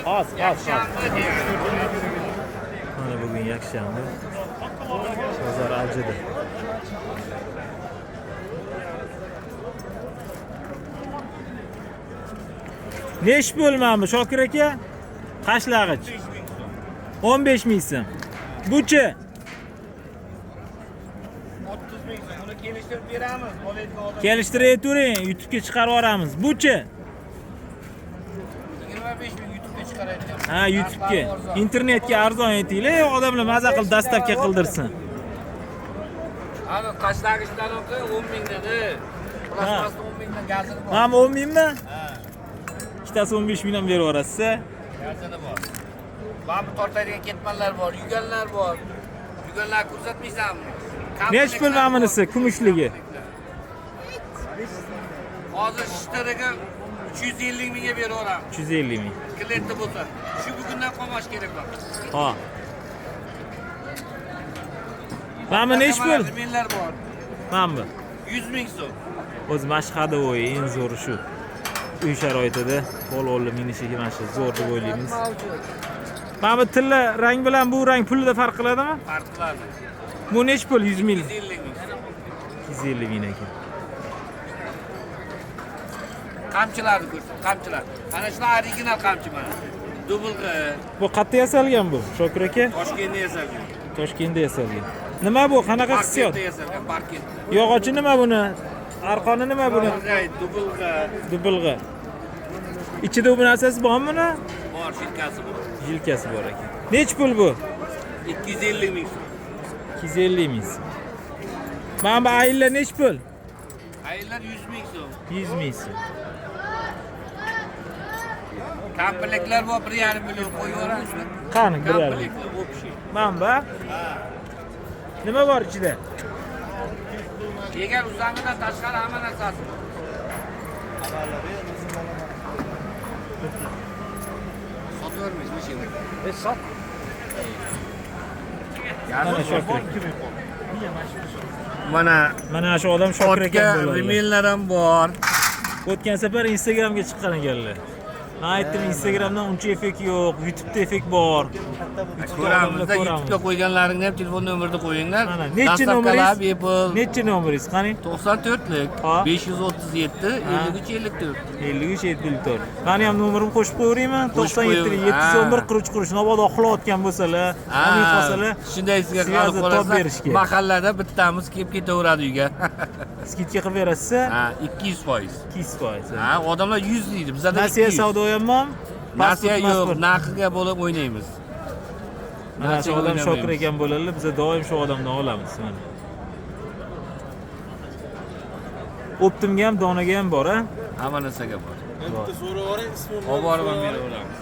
Az. Yakshanba. Mana bugun yakshanba. Bozor avjida. Nesh bo'lmami Shokir aka? Tashlag'ich. 15 ming so'm. Buchi 30 ming so'm. Buni kelishtirib beramiz. Bo'ladigan odam. kelishtirib turing, YouTube'ga chiqarib yuboramiz. Buchi 25 ming YouTube'ga chiqaradigan. ha, YouTube'ga, internetga arzon aytinglar, odamlar maza qilib dastavka qildirsin. Ana tashlagichdan 10 ming dedi. Plasmasdan 10 mingdan gazini bor. Mana 10 mingmi? Ha. Ikkitasi 15 mingdan berib yuborasiz. Gazini bor. Mana tortadigan ketmanlar bor, yuganlar bor. Yuganlar ko'rsatmaysanmi? Nech pul mana bunisi kumushligi? Hozir shitariga 350 mingga beraveramiz. 350 ming. Klientda bo'lsa, shu bugundan qolmash kerak bor. Ha. Mana nech pul? Menlar bor. Mana bu. 100 ming so'm. O'z mashhadi o'yi eng zo'ri shu. Uy sharoitida qo'l-qo'lli minishiga mana shu zo'r deb o'ylaymiz. Mana bu tilla rang bilan bu rang pulida farq qiladimi? Farq qiladi. Bu nech pul? 100 ming. 250 ming. 250 ming ekan. Qamchilarni ko'rsin, qamchilar. Ana shular original qamchi mana. Dublga. Bu qayerda yasalgan bu? Shokir aka? Toshkentda yasalgan. Toshkentda yasalgan. Nima bu? Qanaqa hissiyot? Parkentda yasalgan, Parkentda. Yog'ochi nima buni? Arqoni nima buni? Dublga. Dubilg'a. Ichida bu narsasi bormi buni? Bor, shirkasi bor. Yilkasi bor ekan. Nech pul bu? 250 ming so'm. 250 ming. Mana bu ayillar nech pul? Aylar 100 ming so'm. 100 ming. Komplektlar bor 1,5 million qo'yib yuboramiz. Qani, 1,5. Komplektlar o'pshi. Mana bu. Nima bor ichida? Egar uzangidan tashqari hamma narsasi bor. Sotavermaysiz mashina. Sot. Mana Shokir. Mana shu odam Shokir ekan bo'ladi. Remellar ham bor. O'tgan safar Instagramga chiqqan ekanlar. Men aytdim Instagramdan uncha effekt yo'q, YouTube'da effekt bor. Ko'ramizda YouTube'ga qo'yganlaringni ham telefon nomerida qo'yinglar. Mana necha nomeringiz? Bepul. Necha nomeringiz? Qani? 94lik Ha. 537 53 54. 53 74. Meni ham nomerimni qo'shib qo'yaveraymi? Qo'shib 97 qo'ying. 711 43 43. Mabodo uxlayotgan bo'lsalar, uning qolsalar, shunday sizga Svyazni qilib top qo'yasiz. berishga. Mahallada bittamiz kelib ketaveradi uyga. skidka qilib berasiz. Ha, 200%. 200%. Ha, odamlar 100 deydi. Bizda Nasiya savdo ham bor? Nasiya yo'q, narxiga bo'lib o'ynaymiz. Mana shu odam Shokir ekan bo'ladi, biz doim shu odamdan olamiz mana. Optimga ham, donaga ham bor, ha? Hamma narsaga bor. Bitta so'rab yuboring, ismim Olib borib ham beraveramiz.